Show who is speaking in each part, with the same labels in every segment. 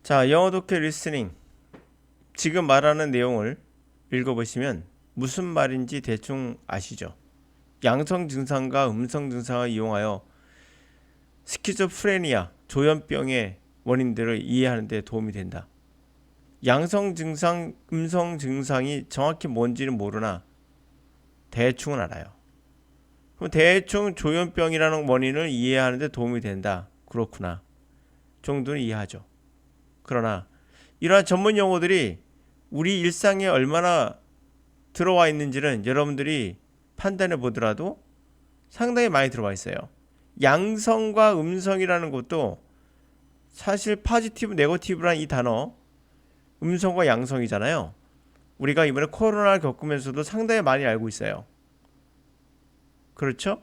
Speaker 1: 자, 영어 독해 리스닝. 지금 말하는 내용을 읽어보시면 무슨 말인지 대충 아시죠? 양성 증상과 음성 증상을 이용하여 스키즈프레니아, 조현병의 원인들을 이해하는 데 도움이 된다. 양성 증상, 음성 증상이 정확히 뭔지는 모르나 대충은 알아요. 그럼 대충 조현병이라는 원인을 이해하는 데 도움이 된다. 그렇구나. 정도는 이해하죠. 그러나 이러한 전문 용어들이 우리 일상에 얼마나 들어와 있는지는 여러분들이 판단해 보더라도 상당히 많이 들어와 있어요. 양성과 음성이라는 것도 사실 파지티브, 네거티브란 이 단어, 음성과 양성이잖아요. 우리가 이번에 코로나를 겪으면서도 상당히 많이 알고 있어요. 그렇죠?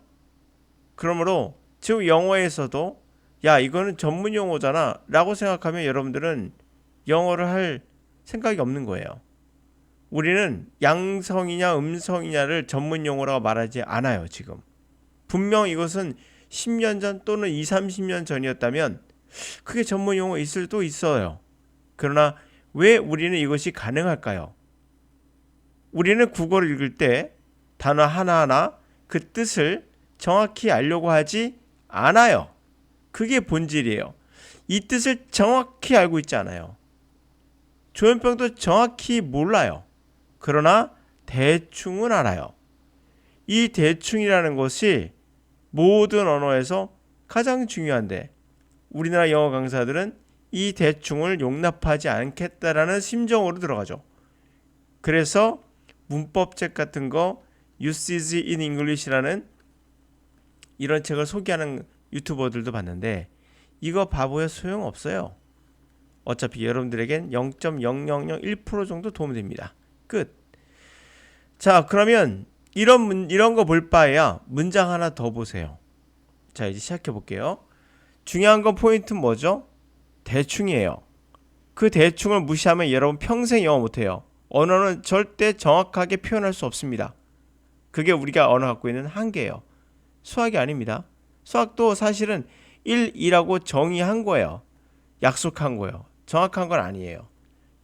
Speaker 1: 그러므로 지금 영어에서도 야, 이거는 전문 용어잖아 라고 생각하면 여러분들은 영어를 할 생각이 없는 거예요. 우리는 양성이냐 음성이냐를 전문 용어라고 말하지 않아요, 지금. 분명 이것은 10년 전 또는 20, 30년 전이었다면 그게 전문 용어 있을 수도 있어요. 그러나 왜 우리는 이것이 가능할까요? 우리는 국어를 읽을 때 단어 하나하나 그 뜻을 정확히 알려고 하지 않아요. 그게 본질이에요. 이 뜻을 정확히 알고 있지 않아요. 조현병도 정확히 몰라요. 그러나 대충은 알아요. 이 대충이라는 것이 모든 언어에서 가장 중요한데 우리나라 영어 강사들은 이 대충을 용납하지 않겠다라는 심정으로 들어가죠. 그래서 문법책 같은 거 Usage in English라는 이런 책을 소개하는 유튜버들도 봤는데 이거 바보야 소용없어요. 어차피 여러분들에겐 0.0001% 정도 도움이 됩니다. 끝. 자, 그러면 이런 거 볼 바에야 문장 하나 더 보세요. 자, 이제 시작해 볼게요. 중요한 건 포인트는 뭐죠? 대충이에요. 그 대충을 무시하면 여러분 평생 영어 못해요. 언어는 절대 정확하게 표현할 수 없습니다. 그게 우리가 언어 갖고 있는 한계예요. 수학이 아닙니다. 수학도 사실은 1, 2라고 정의한 거예요. 약속한 거예요. 정확한 건 아니에요.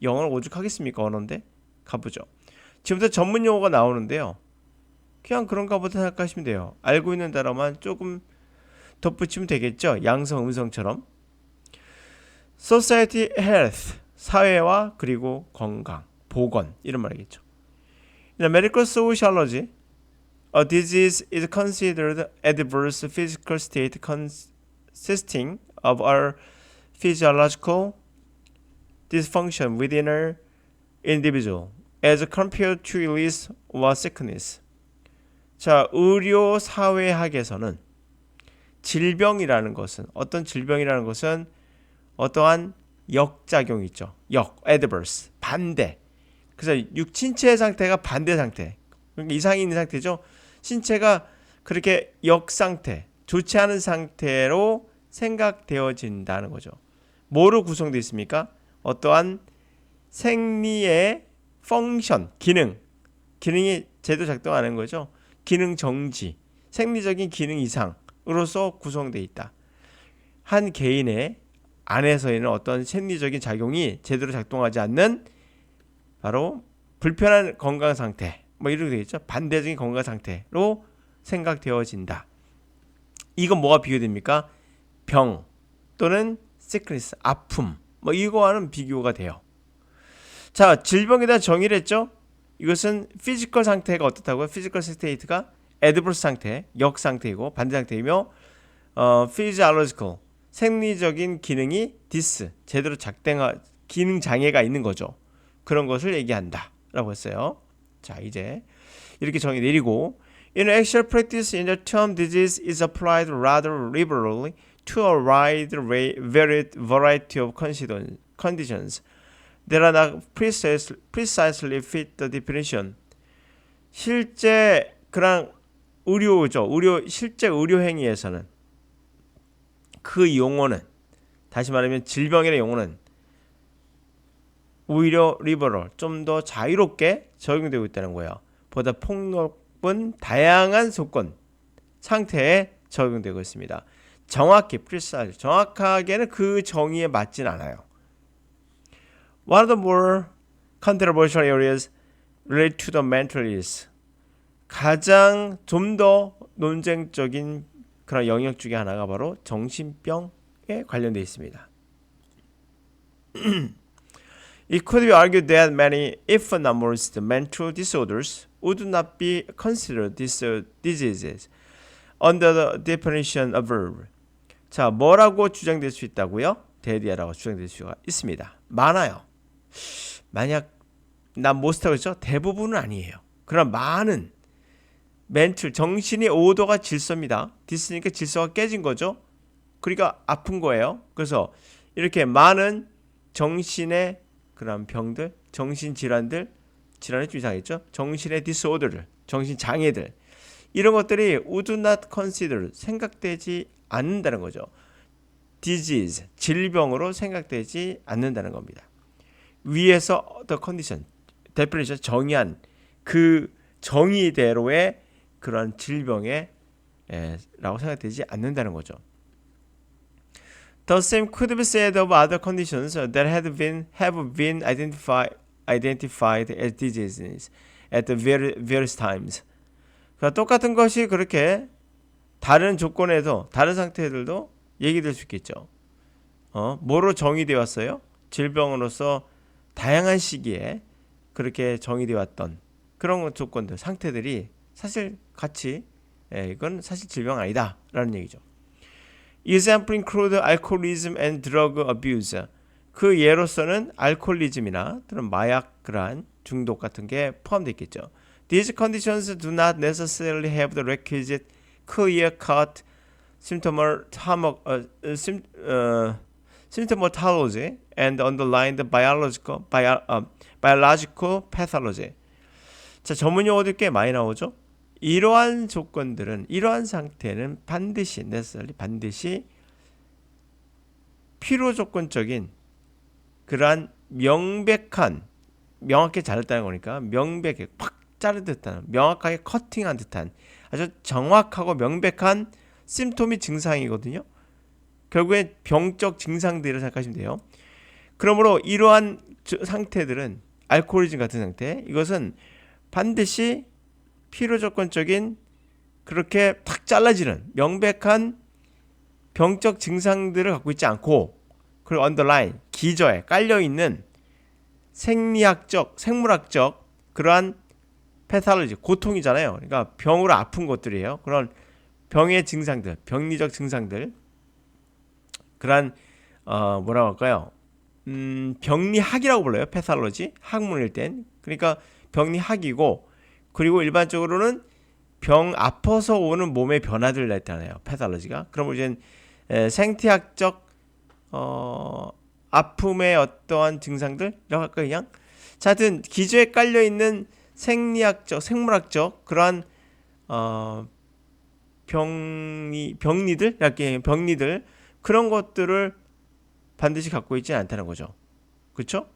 Speaker 1: 영어를 오죽하겠습니까? 언어인데? 가보죠. 지금부터 전문 용어가 나오는데요. 그냥 그런가 보다 생각하시면 돼요. 알고 있는 단어만 조금 덧붙이면 되겠죠. 양성, 음성처럼. Society Health, 사회와 그리고 건강, 보건 이런 말이겠죠. In medical sociology, a disease is considered adverse physical state consisting of a physiological dysfunction within an individual as compared to illness or sickness. 자, 의료 사회학에서는 질병이라는 것은 어떠한 역작용이 있죠. adverse, 반대. 그래서 신체 상태가 반대 상태. 그러니까 이상이 있는 상태죠. 신체가 그렇게 역상태, 좋지 않은 상태로 생각되어진다는 거죠. 뭐로 구성되어 있습니까? 어떠한 생리의 펑션, 기능이 제대로 작동하는 거죠. 기능 정지, 생리적인 기능 이상으로서 구성되어 있다. 한 개인의 안에서 있는 어떤 생리적인 작용이 제대로 작동하지 않는 바로 불편한 건강 상태, 뭐 이렇게 되겠죠. 반대적인 건강 상태로 생각되어진다. 이건 뭐가 비교됩니까? 병 또는 sickness, 아픔, 뭐 이거와는 비교가 돼요. 자, 질병에 대한 정의를 했죠. 이것은 피지컬 상태가 어떻다고요? 피지컬 스테이트가 adverse 상태, 역상태이고 반대 상태이며 physiological, 생리적인 기능이 제대로 기능 장애가 있는 거죠. 그런 것을 얘기한다 라고 했어요. 자, 이제 이렇게 정의 내리고 In actual practice, in the term disease is applied rather liberally to a wide variety of conditions that are not precisely fit the definition. 실제 그런 실제 의료 행위에서는 그 용어는, 다시 말하면 질병이라는 용어는 오히려 리버럴, 좀 더 자유롭게 적용되고 있다는 거예요. 보다 폭넓은 다양한 조건, 상태에 적용되고 있습니다. 정확하게는 그 정의에 맞진 않아요. One of the more controversial areas relate to the mental illness. 가장 좀 더 논쟁적인 그런 영역 중에 하나가 바로 정신병에 관련되어 있습니다. It could be argued that many, if numerous, mental disorders would not be considered diseases under the definition above. 자, 뭐라고 주장될 수 있다고요? 대디아라고 주장될 수가 있습니다. 많아요. 만약 난 모스타고 했죠? 대부분은 아니에요. 그러나 많은 멘틀, 정신의 오도가 질서입니다. 디스니까 질서가 깨진 거죠. 그러니까 아픈 거예요. 그래서 이렇게 많은 정신의 그런 병들, 정신 질환들, 질환이 좀 이상했죠. 정신의 디스오더들, 정신 장애들 이런 것들이 would not consider 생각되지 않는다는 거죠. disease 질병으로 생각되지 않는다는 겁니다. 위에서 the condition, definition 정의한 그 정의대로의 그런 질병에 라고 생각되지 않는다는 거죠. The same could be said of other conditions that have been identified as diseases at the various times. 그러니까 똑같은 것이 그렇게 다른 조건에도 다른 상태들도 얘기될 수 있겠죠. 뭐로 정의되어 왔어요? 질병으로서 다양한 시기에 그렇게 정의되어 왔던 그런 조건들, 상태들이 사실 같이 이건 사실 질병 아니다 라는 얘기죠. Example include alcoholism and drug abuse. 그 예로서는 알코올리즘이나 또는 마약 그러한 중독 같은 게 포함되어 있겠죠. These conditions do not necessarily have the requisite clear-cut symptomatology and underlying the biological pathology. 자, 전문 용어들 꽤 많이 나오죠. 이러한 조건들은, 이러한 상태는 반드시 필요 조건적인 그러한 명확히 잘랐다는 거니까 명백하게 팍 자른 듯한, 명확하게 커팅한 듯한 아주 정확하고 명백한 심토미 증상이거든요. 결국엔 병적 증상들을 생각하시면 돼요. 그러므로 이러한 상태들은 알코올리즘 같은 상태, 이것은 반드시 필요 조건적인 그렇게 탁 잘라지는 명백한 병적 증상들을 갖고 있지 않고, 그리고 언더라인 기저에 깔려 있는 생리학적, 생물학적 그러한 패탈로지, 고통이잖아요. 그러니까 병으로 아픈 것들이에요. 그런 병의 증상들, 병리적 증상들, 그러한 뭐라고 할까요? 병리학이라고 불러요. 패탈로지 학문일 땐. 그러니까 병리학이고, 그리고 일반적으로는 병 아파서 오는 몸의 변화들 나타나요. 패탈로지가. 그럼 이제 생태학적 아픔의 어떠한 증상들이라고 할까요? 그냥 자, 하여튼 기저에 깔려 있는 생리학적, 생물학적 그러한 병리들 그런 것들을 반드시 갖고 있지는 않다는 거죠. 그렇죠?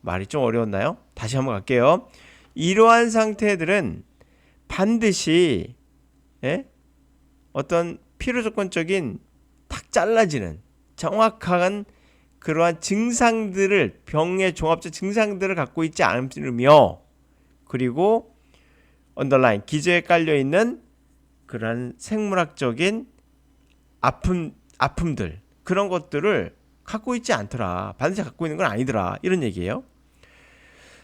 Speaker 1: 말이 좀 어려웠나요? 다시 한번 갈게요. 이러한 상태들은 반드시 어떤 필요 조건적인 탁 잘라지는 정확한 그러한 증상들을, 병의 종합적 증상들을 갖고 있지 않으며, 그리고 언더라인 기저에 깔려 있는 그러한 생물학적인 아픔들, 그런 것들을 갖고 있지 않더라. 반드시 갖고 있는 건 아니더라. 이런 얘기예요.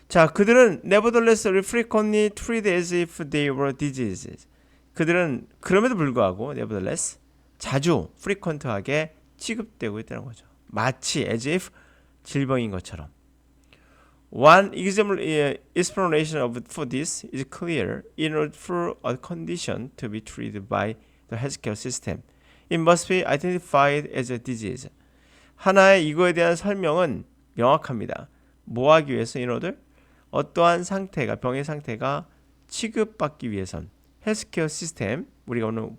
Speaker 1: 자, 그들은 nevertheless frequently treated as if they were diseases. 그들은 그럼에도 불구하고 nevertheless 자주 frequent하게 취급되고 있다는 거죠. 마치 as if 질병인 것처럼. One explanation for this is clear. In order for a condition to be treated by the healthcare system, it must be identified as a disease. 하나의 이거에 대한 설명은 명확합니다. 뭐 하기 위해서 인어들? 어떠한 상태가, 병의 상태가 취급받기 위해선 헬스케어 시스템, 우리가 오늘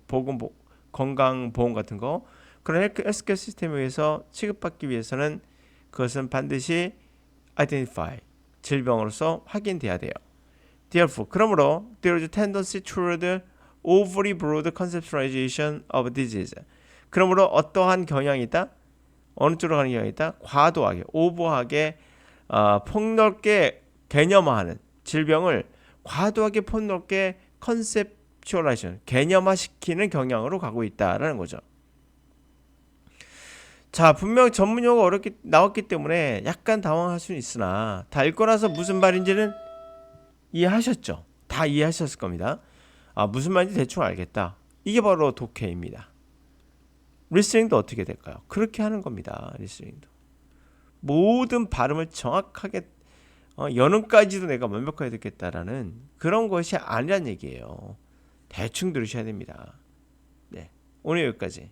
Speaker 1: 건강보험 같은 거, 그런 헬스케어 시스템에 의해서 취급받기 위해서는 그것은 반드시 identify, 질병으로서 확인돼야 돼요. Therefore, 그러므로 there is a tendency toward overly broad conceptualization of disease. 그러므로 어떠한 경향이 있다? 어느 쪽으로 가는 경향이 있다? 과도하게, 오버하게 폭넓게 개념화하는 질병을 과도하게 폭넓게 컨셉츄얼라이션 개념화시키는 경향으로 가고 있다라는 거죠. 자, 분명 전문 용어가 어렵게 나왔기 때문에 약간 당황할 수는 있으나 다 읽고 나서 무슨 말인지는 이해하셨죠? 다 이해하셨을 겁니다. 무슨 말인지 대충 알겠다. 이게 바로 독해입니다. 리스닝도 어떻게 될까요? 그렇게 하는 겁니다. 리스닝도. 모든 발음을 정확하게 연음까지도 내가 완벽하게 듣겠다라는 그런 것이 아니란 얘기예요. 대충 들으셔야 됩니다. 네, 오늘 여기까지.